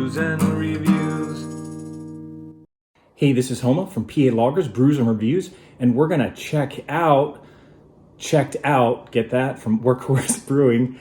brews and reviews. Hey, this is Homa from PA Loggers, Brews and Reviews, and we're gonna check out Czech'd Out, get that, from Workhorse Brewing.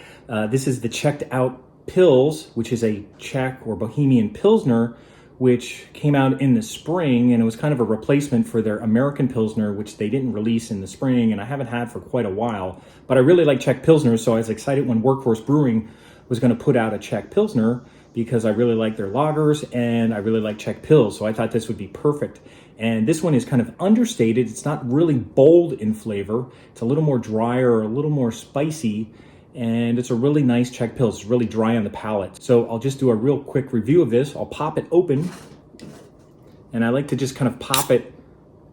This is the Czech'd Out Pils, which is a Czech or Bohemian Pilsner, which came out in the spring, and it was kind of a replacement for their American Pilsner, which they didn't release in the spring, and I haven't had for quite a while. But I really like Czech Pilsners, so I was excited when Workhorse Brewing was gonna put out a Czech Pilsner because I really like their lagers and I really like Czech Pils, so I thought this would be perfect. And this one is kind of understated. It's not really bold in flavor. It's a little more drier, a little more spicy, and it's a really nice Czech Pils. It's really dry on the palate. So I'll just do a real quick review of this. I'll pop it open, and I like to just kind of pop it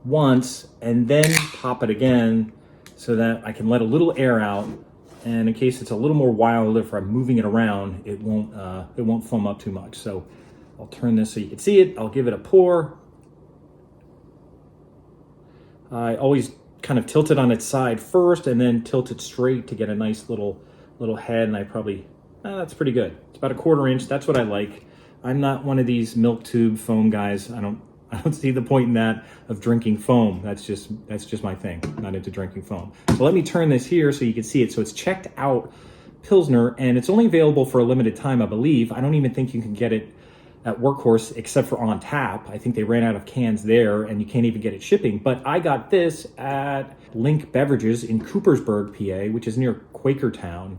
once and then pop it again so that I can let a little air out. And in case it's a little more wild, if I'm moving it around, it won't foam up too much. So I'll turn this so you can see it. I'll give it a pour. I always kind of tilt it on its side first and then tilt it straight to get a nice little head. And I probably, that's pretty good. It's about a 1/4 inch. That's what I like. I'm not one of these milk tube foam guys. I don't see the point in that of drinking foam. That's just my thing. I'm not into drinking foam. So let me turn this here so you can see it. So it's Czech'd Out Pilsner, and it's only available for a limited time, I believe. I don't even think you can get it at Workhorse except for on tap. I think they ran out of cans there and you can't even get it shipping. But I got this at Link Beverages in Coopersburg, PA, which is near Quakertown.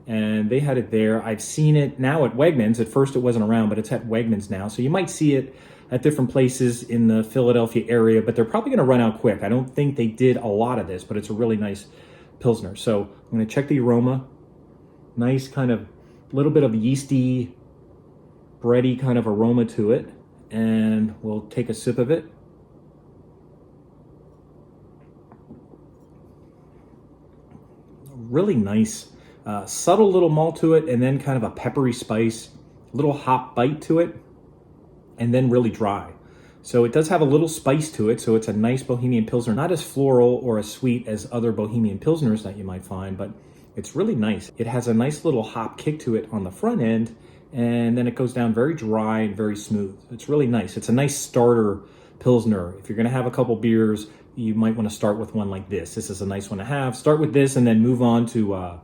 And they had it there. I've seen it now at Wegmans. At first it wasn't around, but it's at Wegmans now. So you might see it at different places in the Philadelphia area, but they're probably gonna run out quick. I don't think they did a lot of this, but it's a really nice Pilsner. So I'm gonna check the aroma. Nice kind of little bit of yeasty, bready kind of aroma to it. And we'll take a sip of it. Really nice, subtle little malt to it, and then kind of a peppery spice, little hop bite to it, and then really dry. So it does have a little spice to it, so it's a nice Bohemian Pilsner. Not as floral or as sweet as other Bohemian Pilsners that you might find, but it's really nice. It has a nice little hop kick to it on the front end, and then it goes down very dry and very smooth. It's really nice. It's a nice starter Pilsner. If you're gonna have a couple beers, you might wanna start with one like this. This is a nice one to have. Start with this and then move on to a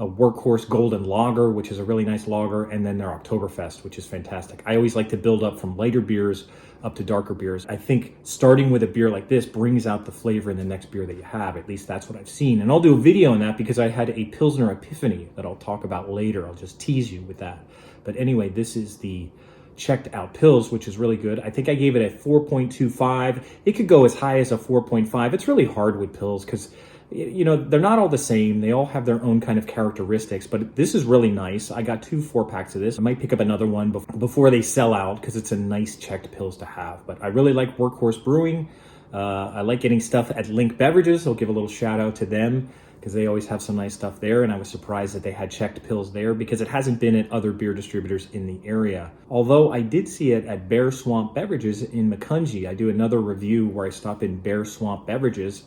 Workhorse Golden Lager, which is a really nice lager, and then their Oktoberfest, which is fantastic. I always like to build up from lighter beers up to darker beers. I think starting with a beer like this brings out the flavor in the next beer that you have. At least that's what I've seen. And I'll do a video on that because I had a Pilsner epiphany that I'll talk about later. I'll just tease you with that. But anyway, this is the Czech'd Out Pils, which is really good. I think I gave it a 4.25. It could go as high as a 4.5. It's really hard with Pils because, you know, they're not all the same. They all have their own kind of characteristics, but this is really nice. I got 2 4-packs of this. I might pick up another one before they sell out because it's a nice Czech'd Pils to have. But I really like Workhorse Brewing. I like getting stuff at Link Beverages. I'll give a little shout out to them because they always have some nice stuff there, and I was surprised that they had Czech'd Pils there because it hasn't been at other beer distributors in the area. Although I did see it at Bear Swamp Beverages in Macungie. I do another review where I stop in Bear Swamp Beverages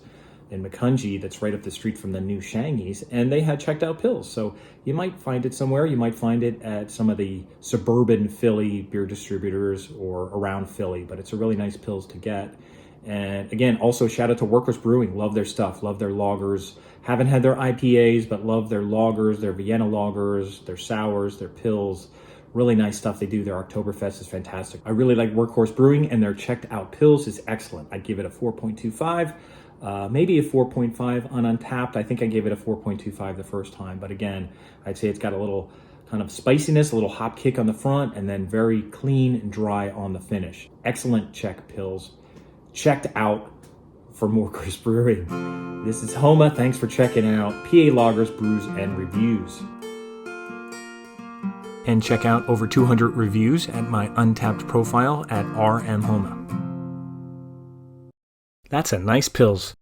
in Macungie, that's right up the street from the new Shangy's, and they had Czech'd Out Pils. So you might find it somewhere. You might find it at some of the suburban Philly beer distributors or around Philly, but it's a really nice Pils to get. And again, also shout out to Workhorse Brewing. Love their stuff, love their lagers. Haven't had their IPAs, but love their lagers, their Vienna lagers, their sours, their Pils. Really nice stuff they do. Their Oktoberfest is fantastic. I really like Workhorse Brewing, and their Czech'd Out Pils is excellent. I'd give it a 4.25. Maybe a 4.5 on Untapped. I think I gave it a 4.25 the first time, but again, I'd say it's got a little kind of spiciness, a little hop kick on the front, and then very clean and dry on the finish. Excellent Czech Pils. Czech'd Out from Workhorse Brewing. This is Homa. Thanks for checking out PA Loggers, Brews, and Reviews. And check out over 200 reviews at my Untapped profile at RM Homa. That's a nice Pils.